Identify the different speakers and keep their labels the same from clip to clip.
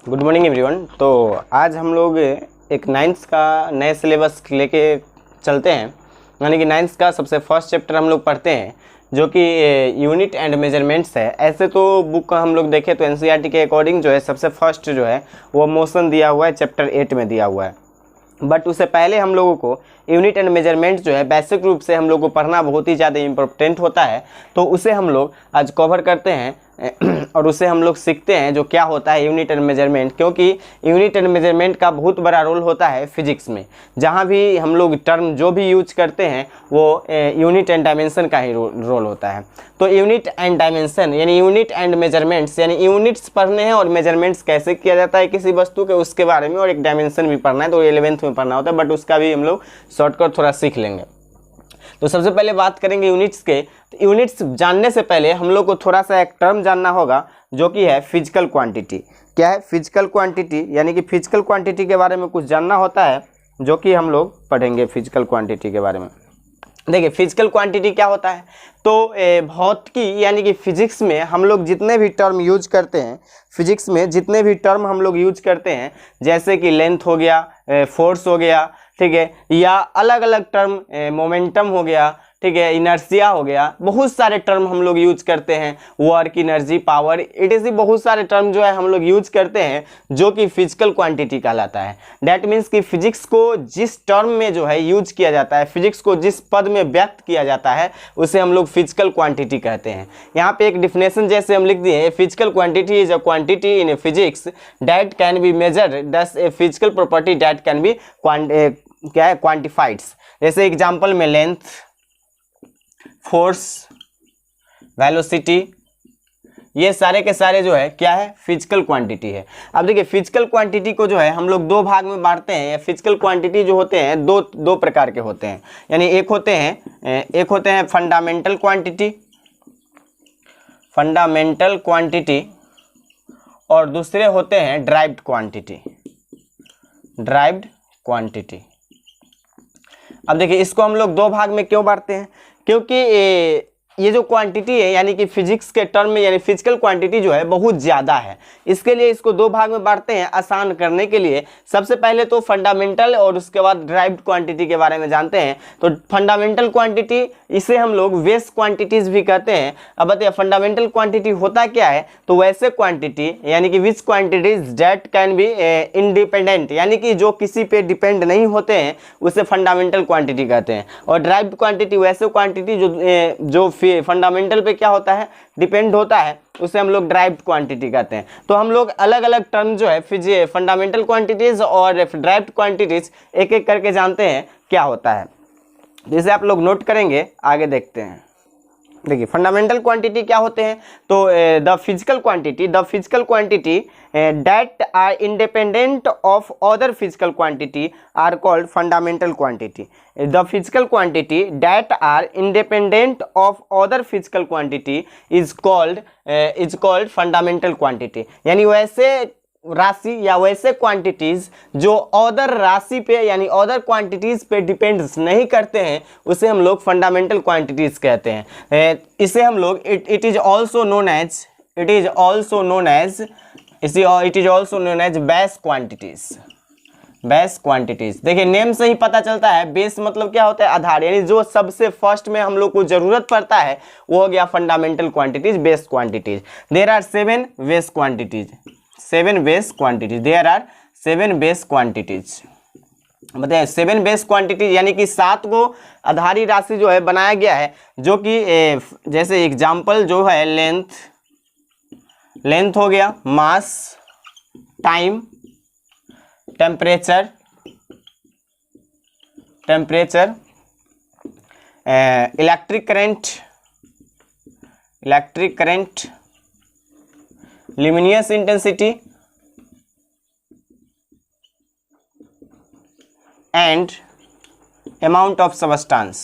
Speaker 1: Good morning everyone. तो आज हम लोग एक नाइन्थ का नए सिलेबस लेके चलते हैं, यानी कि नाइन्थ का सबसे फर्स्ट चैप्टर हम लोग पढ़ते हैं जो कि यूनिट एंड मेजरमेंट्स है। ऐसे तो बुक हम लोग देखें तो एनसीईआरटी के अकॉर्डिंग जो है सबसे फर्स्ट जो है वो मोशन दिया हुआ है, चैप्टर 8 में दिया हुआ है। बट उससे पहले हम लोगों को यूनिट एंड मेजरमेंट जो है बेसिक रूप से हम लोग को पढ़ना बहुत ही ज़्यादा इम्पोर्टेंट होता है, तो उसे हम लोग आज कवर करते हैं और उसे हम लोग सीखते हैं जो क्या होता है यूनिट एंड मेजरमेंट। क्योंकि यूनिट एंड मेजरमेंट का बहुत बड़ा रोल होता है फिजिक्स में। जहाँ भी हम लोग टर्म जो भी यूज करते हैं वो यूनिट एंड डायमेंशन का ही रोल होता है। तो यूनिट एंड डायमेंशन यानी यूनिट एंड मेजरमेंट्स, यानी यूनिट्स पढ़ने हैं और मेजरमेंट्स कैसे किया जाता है किसी वस्तु के, उसके बारे में, और एक डायमेंशन भी पढ़ना है तो 11th में पढ़ना होता है, बट उसका भी हम लोग शॉर्टकट थोड़ा सीख लेंगे। तो सबसे पहले बात करेंगे यूनिट्स के। तो यूनिट्स जानने से पहले हम लोग को थोड़ा सा एक टर्म जानना होगा जो कि है फिजिकल क्वांटिटी। क्या है फिजिकल क्वांटिटी? यानी कि फिजिकल क्वांटिटी के बारे में कुछ जानना होता है जो कि हम लोग पढ़ेंगे फिजिकल क्वांटिटी के बारे में। देखिए फिजिकल क्वांटिटी क्या होता है, तो भौतिकी यानी कि फिजिक्स में हम लोग जितने भी टर्म यूज करते हैं, फिजिक्स में जितने भी टर्म हम लोग यूज करते हैं, जैसे कि लेंथ हो गया, फोर्स हो गया, ठीक है, या अलग अलग टर्म मोमेंटम हो गया, ठीक है, इनर्शिया हो गया, बहुत सारे टर्म हम लोग यूज करते हैं, वर्क, एनर्जी, पावर, इट बहुत सारे टर्म जो है हम लोग यूज करते हैं जो कि फिजिकल क्वांटिटी कहलाता है। डैट मीन्स कि फिजिक्स को जिस टर्म में जो है यूज किया जाता है, फिजिक्स को जिस पद में व्यक्त किया जाता है उसे हम लोग फिजिकल क्वांटिटी कहते हैं। यहाँ पे एक डिफिनेशन जैसे हम लिख दिए, physical quantity is a quantity in a physics that can be measured, thus a physical property that can be क्या है क्वांटिफाइड। जैसे एग्जाम्पल में लेंथ, फोर्स, वेलोसिटी, ये सारे के सारे जो है क्या है फिजिकल क्वांटिटी है। अब देखिए फिजिकल क्वांटिटी को जो है हम लोग दो भाग में बांटते हैं। फिजिकल क्वांटिटी जो होते हैं दो प्रकार के होते हैं, यानी एक होते हैं फंडामेंटल क्वांटिटी, और दूसरे होते हैं ड्राइव्ड क्वांटिटी। अब देखिए इसको हम लोग दो भाग में क्यों बांटते हैं, क्योंकि ये जो क्वांटिटी है यानी कि फिजिक्स के टर्म में, यानी फिजिकल क्वांटिटी जो है बहुत ज़्यादा है, इसके लिए इसको दो भाग में बांटते हैं आसान करने के लिए। सबसे पहले तो फंडामेंटल और उसके बाद ड्राइव्ड क्वांटिटी के बारे में जानते हैं। तो फंडामेंटल क्वांटिटी, इसे हम लोग बेस क्वांटिटीज भी कहते हैं। अब बताइए फंडामेंटल क्वांटिटी होता क्या है, तो वैसे क्वांटिटी यानी कि which quantities that can be independent, यानी कि जो किसी पे डिपेंड नहीं होते हैं उसे फंडामेंटल क्वांटिटी कहते हैं। और ड्राइव्ड क्वांटिटी वैसे क्वांटिटी जो फंडामेंटल पे क्या होता है डिपेंड होता है, उसे हम लोग ड्राइव्ड क्वांटिटी कहते हैं। तो हम लोग अलग अलग टर्म जो है फंडामेंटल क्वांटिटीज और ड्राइव्ड क्वांटिटीज एक एक करके जानते हैं क्या होता है। जिसे आप लोग नोट करेंगे, आगे देखते हैं। देखिए फंडामेंटल क्वांटिटी क्या होते हैं, तो the physical quantity that are independent of other physical quantity are called fundamental quantity. The physical quantity that are independent of other physical quantity is called fundamental quantity. यानी वैसे राशि या वैसे क्वांटिटीज जो अदर राशि पे यानी अदर क्वांटिटीज पे डिपेंड्स नहीं करते हैं उसे हम लोग फंडामेंटल क्वांटिटीज कहते हैं। इसे हम लोग it is also known as base quantities. देखिए नेम से ही पता चलता है, बेस मतलब क्या होता है आधार, यानी जो सबसे फर्स्ट में हम लोग को जरूरत पड़ता है वो हो गया fundamental quantities, base quantities. There are 7 base quantities. There are 7 base quantities. बताइए 7 बेस क्वांटिटीज यानी कि 7 को आधारी राशि जो है बनाया गया है, जो कि जैसे एग्जाम्पल जो है लेंथ हो गया, mass, time, temperature, electric current, luminous intensity and amount of substance।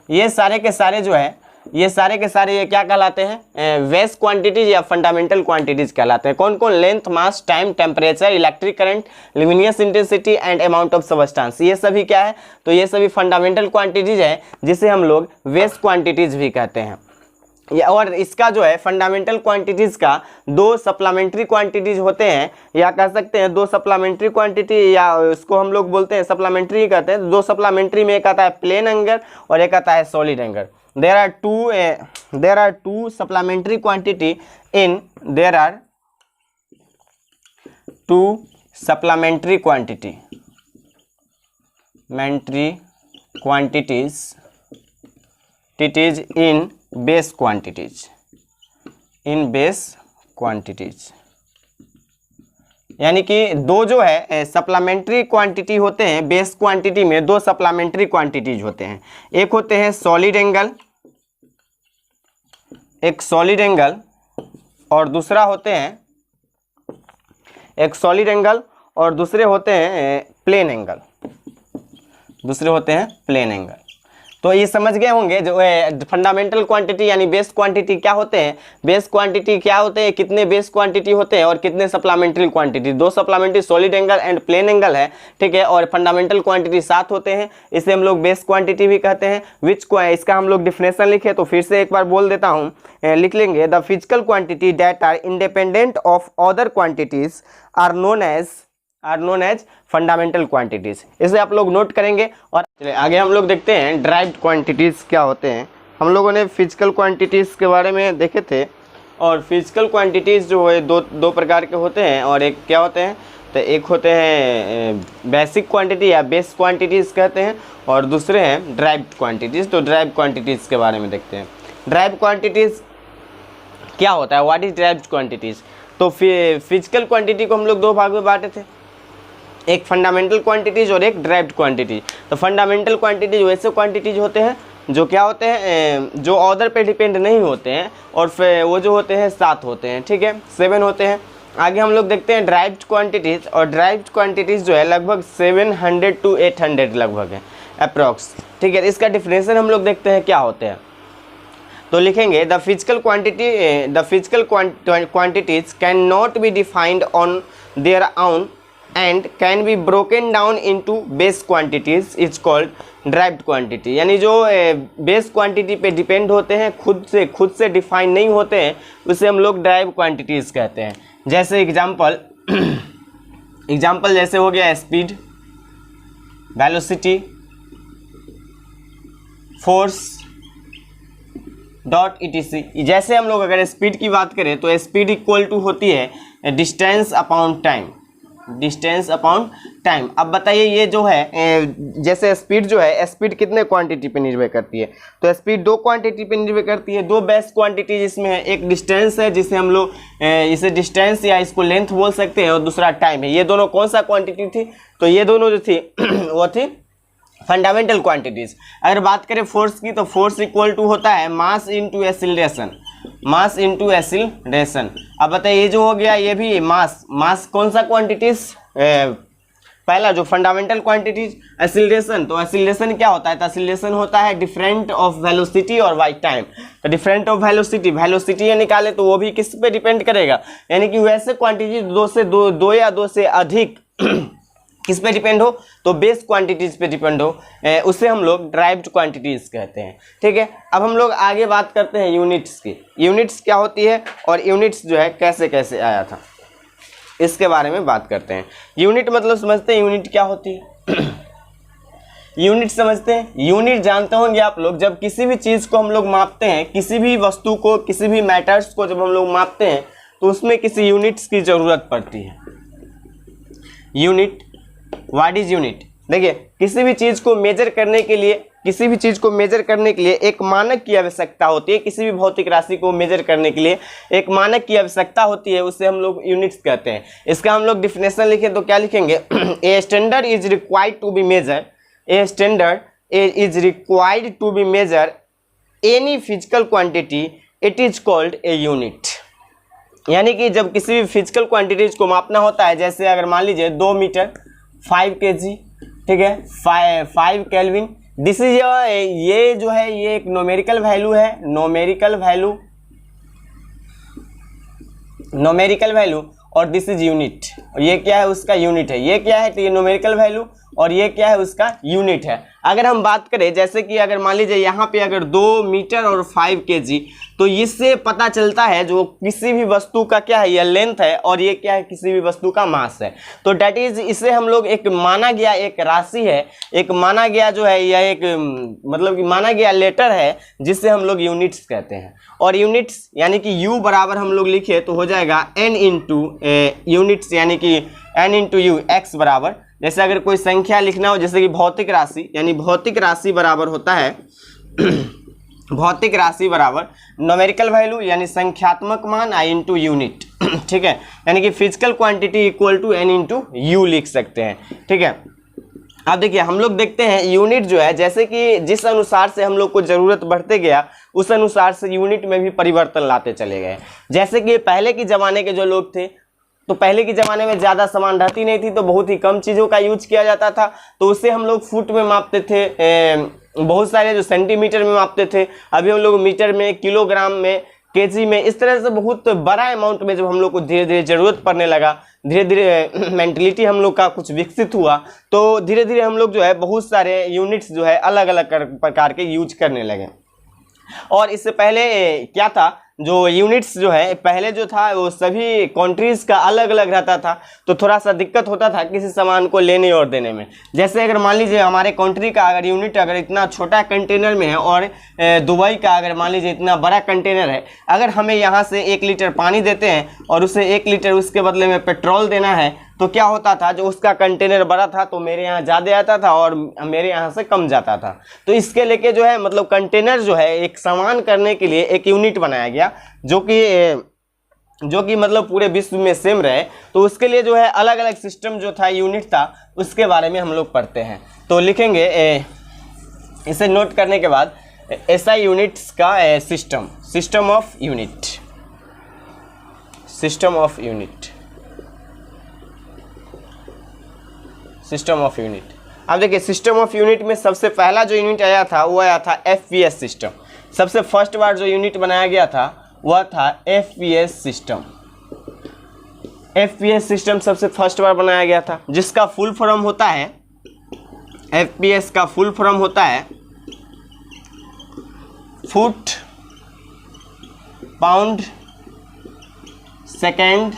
Speaker 1: ये सारे के सारे जो है ये क्या कहलाते हैं बेस क्वांटिटीज या फंडामेंटल क्वांटिटीज कहलाते हैं। कौन कौन? Length, mass, time, temperature, electric current, luminous intensity and amount of substance. ये सभी क्या है? तो ये सभी फंडामेंटल क्वांटिटीज है जिसे हम लोग बेस क्वांटिटीज भी कहते हैं। और इसका जो है फंडामेंटल क्वांटिटीज का दो सप्लीमेंट्री क्वांटिटीज होते हैं, या कह सकते हैं दो सप्लीमेंट्री क्वांटिटी, या उसको हम लोग बोलते हैं सप्लीमेंट्री ही कहते हैं। दो सप्लीमेंट्री में एक आता है प्लेन एंगल और एक आता है solid angle. There are two supplementary quantity in there are two supplementary quantities in base quantities, यानी कि दो जो है सप्लीमेंट्री क्वांटिटी होते हैं बेस क्वांटिटी में, दो सप्लीमेंट्री क्वांटिटीज होते हैं। एक होते हैं सॉलिड एंगल, एक सॉलिड एंगल और दूसरा होते हैं एक सॉलिड एंगल और दूसरे होते हैं प्लेन एंगल, दूसरे होते हैं प्लेन एंगल। तो ये समझ गए होंगे जो फंडामेंटल क्वांटिटी यानी बेस क्वांटिटी क्या होते हैं, बेस क्वांटिटी क्या होते हैं, कितने बेस क्वांटिटी होते हैं और कितने सप्लीमेंट्री क्वांटिटी। दो supplementary solid angle and plane angle है, ठीक है। और फंडामेंटल क्वांटिटी 7 होते हैं, इसे हम लोग बेस क्वांटिटी भी कहते हैं। इसका हम लोग डिफिनेशन लिखे तो फिर से एक बार बोल देता हूँ, लिख लेंगे। The physical quantity that are independent of other quantities are known as fundamental quantities. इसे आप लोग नोट करेंगे। और आगे हम लोग देखते हैं ड्राइव्ड क्वांटिटीज क्या होते हैं। हम लोगों ने फिजिकल क्वांटिटीज के बारे में देखे थे, और फिजिकल क्वांटिटीज जो है दो प्रकार के होते हैं। और एक क्या होते हैं, तो एक होते हैं बेसिक क्वांटिटी या बेस क्वांटिटीज कहते हैं, और दूसरे हैं ड्राइव्ड क्वांटिटीज। तो ड्राइव्ड क्वांटिटीज के बारे में देखते हैं। ड्राइव्ड क्वांटिटीज क्या होता है, व्हाट इज ड्राइव्ड क्वांटिटीज। तो फिजिकल क्वांटिटी को हम लोग दो भाग में बांटे थे, एक फंडामेंटल क्वांटिटीज और एक ड्राइव्ड क्वांटिटी। तो फंडामेंटल क्वांटिटीज वैसे क्वांटिटीज होते हैं जो क्या होते हैं, जो ऑर्डर पे डिपेंड नहीं होते हैं, और फिर वो जो होते हैं 7 होते हैं, ठीक है, 7 होते हैं। आगे हम लोग देखते हैं ड्राइव्ड क्वांटिटीज, और ड्राइव्ड क्वांटिटीज जो है लगभग 700 to 800 लगभग है अप्रॉक्स, ठीक है। इसका डिफिनेशन हम लोग देखते हैं क्या होते हैं। तो लिखेंगे the physical quantities can not be defined on their own and can be broken down into base quantities is called derived quantity। यानी जो बेस क्वांटिटी पे डिपेंड होते हैं, खुद से डिफाइन नहीं होते हैं, उसे हम लोग ड्राइव क्वांटिटीज़ कहते हैं। जैसे एग्जांपल जैसे हो गया speed, velocity, force, dot etc। जैसे हम लोग अगर स्पीड की बात करें तो स्पीड इक्वल टू होती है distance upon time, distance upon time. अब बताइए ये जो है जैसे स्पीड जो है, स्पीड कितने क्वांटिटी पे निर्भर करती है, तो स्पीड दो क्वांटिटी पे निर्भर करती है, दो बेस क्वांटिटी जिसमें है, एक डिस्टेंस है जिसे हम लोग इसे डिस्टेंस या इसको लेंथ बोल सकते हैं, और दूसरा टाइम है। ये दोनों कौन सा क्वांटिटी थी, तो ये दोनों जो थी वो थी फंडामेंटल क्वांटिटीज। अगर बात करें फोर्स की, तो फोर्स इक्वल टू होता है mass into acceleration, mass into acceleration. अब बताइए ये जो हो गया ये भी मास कौन सा क्वांटिटीज, पहला जो फंडामेंटल क्वांटिटीज एक्सीलरेशन। तो एक्सीलरेशन क्या होता है, तो एक्सीलरेशन होता है डिफरेंट ऑफ वेलोसिटी और बाई टाइम। तो डिफरेंट ऑफ वेलोसिटी ये निकाले तो वो भी किस पे डिपेंड करेगा, यानी कि वैसे क्वांटिटी दो या दो से अधिक किस पे डिपेंड हो, तो बेस क्वांटिटीज पे डिपेंड हो, उसे हम लोग ड्राइव्ड क्वांटिटीज कहते हैं, ठीक है। अब हम लोग आगे बात करते हैं यूनिट्स की। यूनिट्स क्या होती है और यूनिट्स जो है कैसे कैसे आया था, इसके बारे में बात करते हैं। यूनिट मतलब समझते हैं यूनिट क्या होती है यूनिट समझते हैं, यूनिट जानते होंगे आप लोग। जब किसी भी चीज़ को हम लोग मापते हैं, किसी भी वस्तु को, किसी भी मैटर्स को जब हम लोग मापते हैं तो उसमें किसी यूनिट्स की ज़रूरत पड़ती है। यूनिट, व्हाट इज यूनिट, देखिए किसी भी चीज़ को मेजर करने के लिए, एक मानक की आवश्यकता होती है। किसी भी भौतिक राशि को मेजर करने के लिए एक मानक की आवश्यकता होती है, उसे हम लोग यूनिट्स कहते हैं। इसका हम लोग डिफिनेशन लिखें तो क्या लिखेंगे, a standard is required to be measure, a standard is required to be measure any physical quantity, it is called a unit. यानी कि जब किसी भी फिजिकल क्वांटिटीज को मापना होता है, जैसे अगर मान लीजिए 2 मीटर 5 kg, ठीक है, 5 केल्विन, दिस इज ये जो है ये एक नोमेरिकल वैल्यू है, नोमेरिकल वैल्यू, और दिस इज यूनिट। ये क्या है, उसका यूनिट है। ये क्या है, तो ये नोमेरिकल वैल्यू और ये क्या है, उसका यूनिट है। अगर हम बात करें जैसे कि अगर मान लीजिए यहाँ पे अगर 2 मीटर और 5 kg, तो इससे पता चलता है जो किसी भी वस्तु का क्या है, यह लेंथ है, और ये क्या है, किसी भी वस्तु का मास है। तो डेट इज इसे हम लोग एक माना गया एक राशि है, एक माना गया जो है यह एक मतलब कि माना गया लेटर है जिससे हम लोग यूनिट्स कहते हैं। और यूनिट्स यानी कि u बराबर हम लोग लिखे तो हो जाएगा n इंटू यूनिट्स यानी कि n इंटू यू, x बराबर जैसे अगर कोई संख्या लिखना हो जैसे कि भौतिक राशि, यानी भौतिक राशि बराबर होता है भौतिक राशि बराबर न्यूमेरिकल वैल्यू यानी संख्यात्मक मान i इंटू यूनिट ठीक है, यानी कि physical quantity equal to n into u लिख सकते हैं। ठीक है, अब देखिए हम लोग देखते हैं यूनिट जो है जैसे कि जिस अनुसार से हम लोग को जरूरत बढ़ते गया उस अनुसार से यूनिट में भी परिवर्तन लाते चले गए। जैसे कि पहले के ज़माने के जो लोग थे तो पहले के ज़माने में ज़्यादा सामान रहती नहीं थी, तो बहुत ही कम चीज़ों का यूज किया जाता था, तो उससे हम लोग फुट में मापते थे, बहुत सारे जो सेंटीमीटर में मापते थे। अभी हम लोग मीटर में, किलोग्राम में, केजी में, इस तरह से बहुत बड़ा अमाउंट में जब हम लोग को धीरे धीरे ज़रूरत पड़ने लगा, धीरे धीरे मेंटलिटी हम लोग का कुछ विकसित हुआ, तो धीरे धीरे हम लोग जो है बहुत सारे यूनिट्स जो है अलग अलग प्रकार के यूज करने लगे। और इससे पहले क्या था, जो यूनिट्स जो है पहले जो था वो सभी कंट्रीज़ का अलग अलग रहता था, तो थोड़ा सा दिक्कत होता था किसी सामान को लेने और देने में। जैसे अगर मान लीजिए हमारे कंट्री का अगर यूनिट अगर इतना छोटा कंटेनर में है और दुबई का अगर मान लीजिए इतना बड़ा कंटेनर है, अगर हमें यहाँ से 1 लीटर पानी देते हैं और उसे 1 लीटर उसके बदले में पेट्रोल देना है, तो क्या होता था, जो उसका कंटेनर बड़ा था तो मेरे यहाँ ज़्यादा आता था और मेरे यहाँ से कम जाता था। तो इसके लेके जो है मतलब कंटेनर जो है एक सामान करने के लिए एक यूनिट बनाया गया जो कि मतलब पूरे विश्व में सेम रहे। तो उसके लिए जो है अलग अलग सिस्टम जो था, यूनिट था, उसके बारे में हम लोग पढ़ते हैं। तो लिखेंगे इसे नोट करने के बाद ऐसा यूनिट्स का system of unit, system of unit, system of unit. अब देखिए सिस्टम ऑफ यूनिट में सबसे पहला जो यूनिट आया था वो आया था एफपीएस सिस्टम। सबसे फर्स्ट बार जो यूनिट बनाया गया था वह था एफपीएस सिस्टम। एफपीएस सिस्टम सबसे फर्स्ट बार बनाया गया था, जिसका फुल फॉर्म होता है, एफपीएस का फुल फॉर्म होता है foot pound second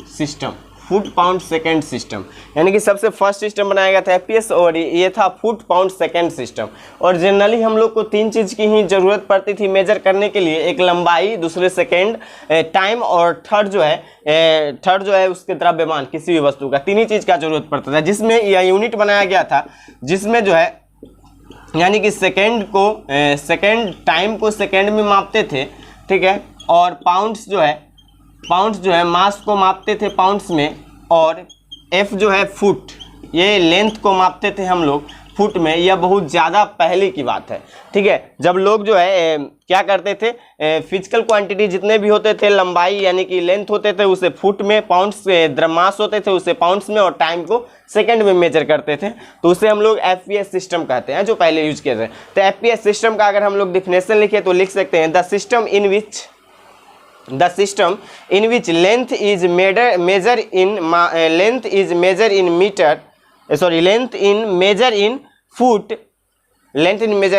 Speaker 1: system, foot pound second system. यानी कि सबसे फर्स्ट सिस्टम बनाया गया था एफपीएस और ये था फुट पाउंड सेकेंड सिस्टम। और जनरली हम लोग को 3 चीज़ की ही ज़रूरत पड़ती थी मेजर करने के लिए, एक लंबाई, दूसरे सेकेंड, टाइम, और थर्ड जो है उसके द्रव्यमान किसी भी वस्तु का। 3 ही चीज़ का जरूरत पड़ता था, जिसमें यह यूनिट बनाया गया था, जिसमें जो है यानी कि सेकेंड टाइम को सेकेंड में मापते थे, ठीक है, और पाउंड्स जो है मास को मापते थे पाउंड्स में, और एफ जो है फुट, ये लेंथ को मापते थे हम लोग फुट में। यह बहुत ज़्यादा पहले की बात है, ठीक है, जब लोग जो है क्या करते थे, फिजिकल क्वांटिटी जितने भी होते थे, लंबाई यानी कि लेंथ होते थे उसे फुट में, पाउंड्स मास होते थे उसे पाउंड्स में, और टाइम को सेकंड में मेजर करते थे। तो उसे हम लोग एफपीएस सिस्टम कहते हैं, जो पहले यूज किए थे। तो एफपीएस सिस्टम का अगर हम लोग डिफिनेशन लिखे तो लिख सकते हैं, the system in which length is measure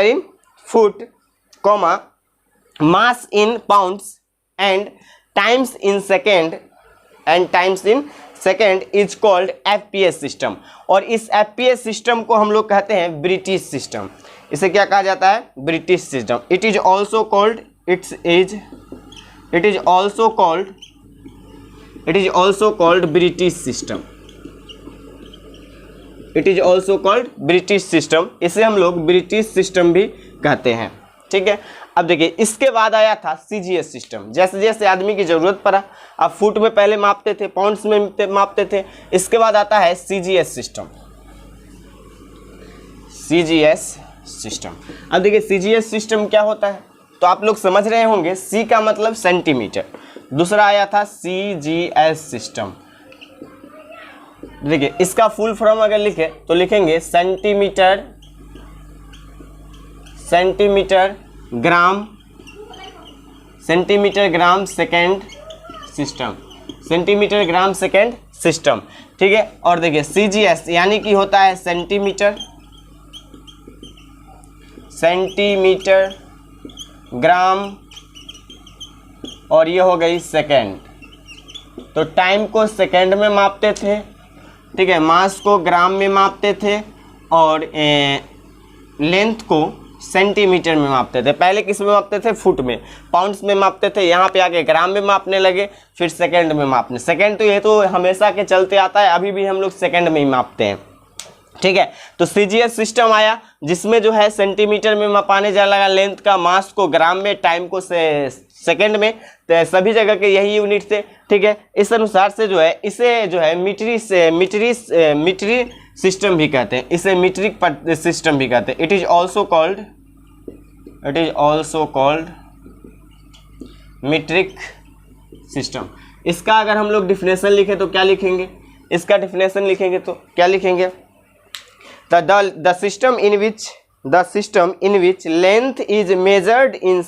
Speaker 1: in foot, comma, mass in pounds and times in second is called FPS system. और इस FPS सिस्टम को हम लोग कहते हैं ब्रिटिश सिस्टम। इसे क्या कहा जाता है, British system. It is also called British system. It is also called British system, इसे हम लोग ब्रिटिश सिस्टम भी कहते हैं, ठीक है। अब देखिए इसके बाद आया था सीजीएस सिस्टम। जैसे जैसे आदमी की जरूरत पड़ा, अब फुट में पहले मापते थे, पाउंड्स में मापते थे, इसके बाद आता है सीजीएस सिस्टम। सीजीएस सिस्टम, अब देखिए सीजीएस सिस्टम क्या होता है, तो आप लोग समझ रहे होंगे, सी का मतलब सेंटीमीटर, दूसरा आया था सीजीएस सिस्टम। देखिए इसका फुल फॉर्म अगर लिखे तो लिखेंगे centimetre gram second system, centimetre gram second system, ठीक है। और देखिए CGS यानी कि होता है सेंटीमीटर ग्राम, और ये हो गई सेकेंड। तो टाइम को सेकेंड में मापते थे, ठीक है, मास को ग्राम में मापते थे, और लेंथ को सेंटीमीटर में मापते थे। पहले किस में मापते थे? फुट में, पाउंड्स में मापते थे, यहाँ पे आके ग्राम में मापने लगे, फिर सेकंड में मापने। सेकंड तो ये तो हमेशा के चलते आता है, अभी भी हम लोग सेकंड में ही मापते हैं, ठीक है। तो CGS सिस्टम आया जिसमें जो है सेंटीमीटर में मापाने जा लगा लेंथ का, मास को ग्राम में, टाइम को सेकंड में, तो सभी जगह के यही यूनिट थे, ठीक है। इस अनुसार से जो है इसे जो है मीट्री सिस्टम भी कहते हैं, इसे मीट्रिक सिस्टम भी कहते हैं। It is also called metric system. इसका अगर हम लोग डिफिनेशन लिखें तो क्या लिखेंगे? इसका डिफिनेशन लिखेंगे तो क्या लिखेंगे? The system in which length is measured in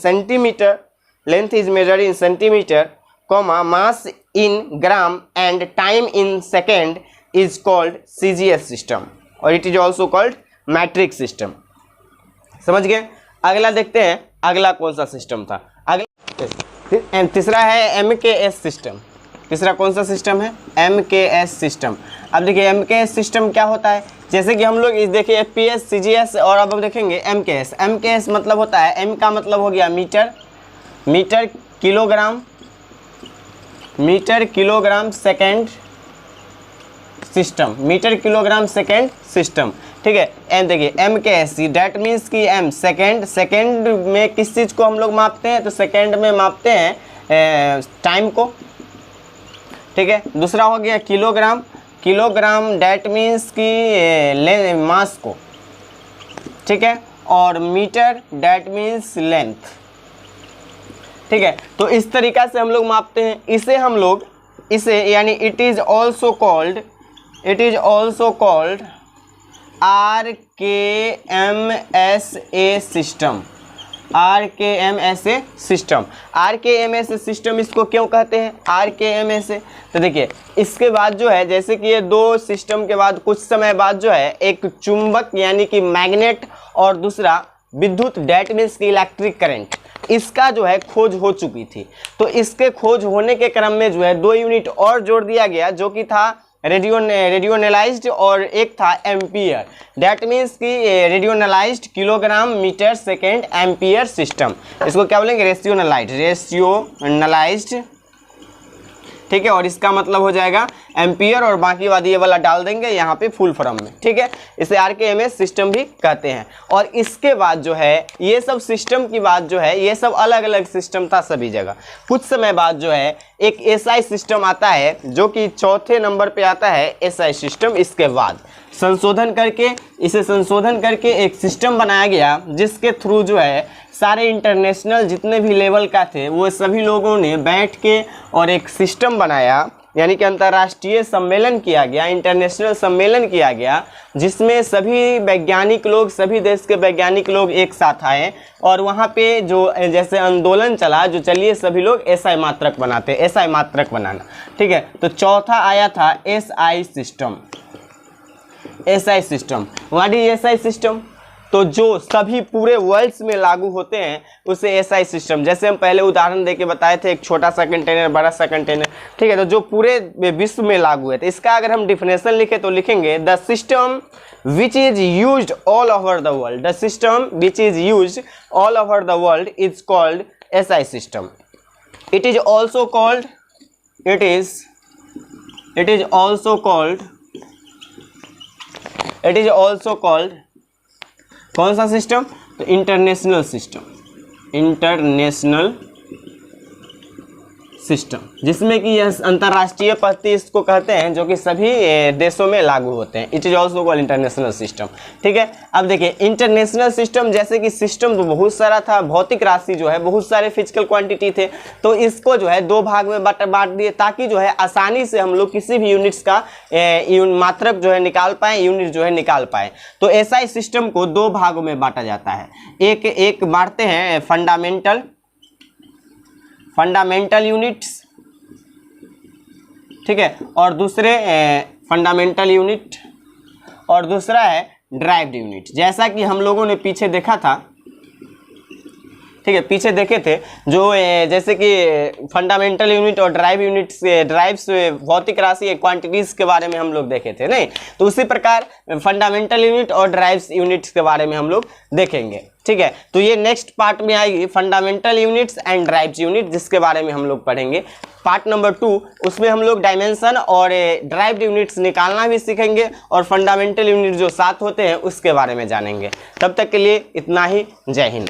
Speaker 1: centimeter, comma, mass in gram and time in second is called CGS system, और it is also called metric system। समझ गए? अगला देखते हैं, अगला कौन सा सिस्टम था? अगला तीसरा है MKS सिस्टम। तीसरा कौन सा सिस्टम है? MKS system. अब देखिए MKS सिस्टम क्या होता है, जैसे कि हम लोग इस देखिए FPS, CGS, और अब देखेंगे MKS। MKS मतलब होता है, M का मतलब हो गया metre kilogram second system, metre kilogram second system, ठीक है। एम देखिए MKS डैट मीन्स कि M सेकेंड में किस चीज़ को हम लोग मापते हैं? तो सेकेंड में मापते हैं टाइम को, ठीक है। दूसरा हो गया किलोग्राम डैट मीन्स कि मास को, ठीक है। और मीटर डैट मीन्स लेंथ, ठीक है। तो इस तरीक़ा से हम लोग मापते हैं। इसे यानी it is also called RKMSA system. RKMSA system इसको क्यों कहते हैं RKMSA? तो देखिए इसके बाद जो है, जैसे कि ये दो सिस्टम के बाद कुछ समय बाद जो है एक चुंबक यानी कि मैग्नेट और दूसरा विद्युत डैट मीन्स की इलेक्ट्रिक करंट, इसका जो है खोज हो चुकी थी। तो इसके खोज होने के क्रम में जो है 2 यूनिट और जोड़ दिया गया, जो कि था रेडियोनलाइज्ड और एक था एम्पियर। डैट मीन्स कि rationalised kilogram metre second ampere system, इसको क्या बोलेंगे? रेशियोनलाइज्ड, ठीक है। और इसका मतलब हो जाएगा एम्पियर, और बाकी बाद ये वाला डाल देंगे यहाँ पे फुल फॉर्म में, ठीक है। इसे RKMS सिस्टम भी कहते हैं। और इसके बाद जो है ये सब सिस्टम की बात जो है, ये सब अलग अलग सिस्टम था सभी जगह। कुछ समय बाद जो है एक SI सिस्टम आता है, जो कि चौथे नंबर पे आता है SI सिस्टम। इसके बाद संशोधन करके एक सिस्टम बनाया गया, जिसके थ्रू जो है सारे इंटरनेशनल जितने भी लेवल का थे वो सभी लोगों ने बैठ के और एक सिस्टम बनाया, यानी कि अंतर्राष्ट्रीय सम्मेलन किया गया, इंटरनेशनल सम्मेलन किया गया, जिसमें सभी वैज्ञानिक लोग, सभी देश के वैज्ञानिक लोग एक साथ आए। और वहाँ पे जो जैसे आंदोलन चला, जो चलिए सभी लोग SI मात्रक बनाते, SI मात्रक बनाना, ठीक है। तो चौथा आया था SI system. What is SI system? तो जो सभी पूरे वर्ल्ड्स में लागू होते हैं उसे SI सिस्टम, जैसे हम पहले उदाहरण देके बताए थे, एक छोटा सा कंटेनर, बड़ा सा कंटेनर, ठीक है। तो जो पूरे विश्व में लागू है, तो इसका अगर हम डिफिनेशन लिखें तो लिखेंगे the system which is used all over the world. The system which is used all over the world is called SI system. It is also called कौन सा सिस्टम? तो इंटरनेशनल सिस्टम, जिसमें कि यह अंतर्राष्ट्रीय पद्धति इसको कहते हैं, जो कि सभी देशों में लागू होते हैं। It is also called international system, ठीक है। अब देखिए इंटरनेशनल सिस्टम, जैसे कि सिस्टम तो बहुत सारा था, भौतिक राशि जो है बहुत सारे फिजिकल क्वांटिटी थे, तो इसको जो है 2 भाग में बांट दिए, ताकि जो है आसानी से हम लोग किसी भी यूनिट्स का मात्रक जो है निकाल पाए, यूनिट जो है निकाल पाए। तो SI सिस्टम को 2 भागों में बांटा जाता है। एक बांटते हैं फंडामेंटल यूनिट्स, ठीक है, और दूसरे फंडामेंटल यूनिट, और दूसरा है ड्राइव्ड यूनिट। जैसा कि हम लोगों ने पीछे देखा था, ठीक है, पीछे देखे थे जो जैसे कि फंडामेंटल यूनिट और ड्राइव यूनिट से ड्राइव्स भौतिक राशि क्वांटिटीज़ के बारे में हम लोग देखे थे, नहीं? तो उसी प्रकार फंडामेंटल यूनिट और ड्राइव्स यूनिट्स के बारे में हम लोग देखेंगे, ठीक है। तो ये नेक्स्ट पार्ट में आएगी fundamental units and drives unit, जिसके बारे में हम लोग पढ़ेंगे। पार्ट नंबर 2, उसमें हम लोग डायमेंशन और ड्राइव्ड यूनिट्स निकालना भी सीखेंगे और फंडामेंटल यूनिट जो 7 होते हैं उसके बारे में जानेंगे। तब तक के लिए इतना ही। जय हिंद।